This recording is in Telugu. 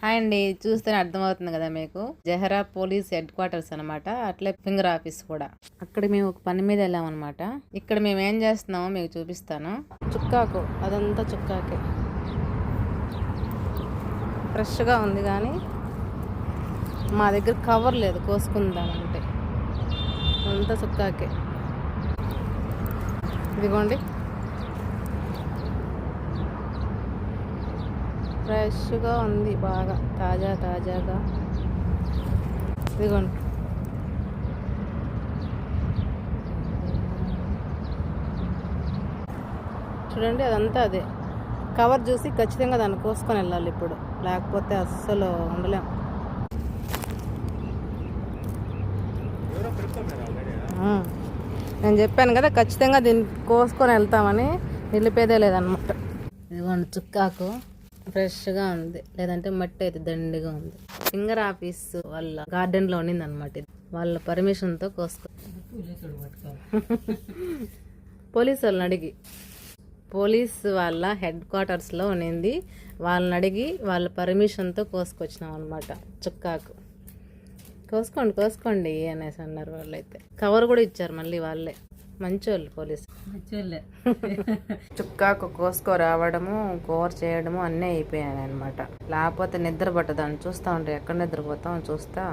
హాయ్ అండి, చూస్తేనే అర్థమవుతుంది కదా మీకు. జహరా పోలీస్ హెడ్ క్వార్టర్స్ అనమాట. అట్లే ఫింగర్ ఆఫీస్ కూడా. అక్కడ మేము ఒక పని మీద వెళ్ళామన్నమాట. ఇక్కడ మేము ఏం చేస్తున్నామో మీకు చూపిస్తాను. చుక్కాకు, అదంతా చుక్కాకే. ఫ్రెష్గా ఉంది కానీ మా దగ్గర కవర్ లేదు కోసుకుందామంటే. అంతా చుక్కాకే. ఇదిగోండి, ఫ్రెష్గా ఉంది, బాగా తాజాగా. ఇదిగోండి, చూడండి, అదంతా అదే. కవర్ చూసి ఖచ్చితంగా దాన్ని కోసుకొని వెళ్ళాలి ఇప్పుడు, లేకపోతే అస్సలు ఉండలేం. నేను చెప్పాను కదా ఖచ్చితంగా దీన్ని కోసుకొని వెళ్తామని, వెళ్ళిపోయేదే లేదనమాట. ఇదిగోండి చుక్కాకు, ఫ్రెష్గా ఉంది, లేదంటే మట్టి అయితే దండిగా ఉంది. ఫింగర్ ఆఫీస్ వాళ్ళ గార్డెన్లో ఉండింది అనమాట. వాళ్ళ పర్మిషన్తో కోసుకో. పోలీసు వాళ్ళని అడిగి, పోలీస్ వాళ్ళ హెడ్ క్వార్టర్స్లో ఉండింది. వాళ్ళని అడిగి వాళ్ళ పర్మిషన్తో కోసుకొచ్చినాం అనమాట. చుక్కాకు కోసుకోండి అనేసి అన్నారు వాళ్ళైతే. కవర్ కూడా ఇచ్చారు మళ్ళీ వాళ్ళే. మంచోళ్ళు పోలీసు. చుక్కాకు కోసుకో రావడము, కూర చేయడము అన్నీ అయిపోయాయి అనమాట. లేకపోతే నిద్ర పట్టదాన్ని చూస్తా ఉంటే ఎక్కడ నిద్రపోతాం చూస్తా.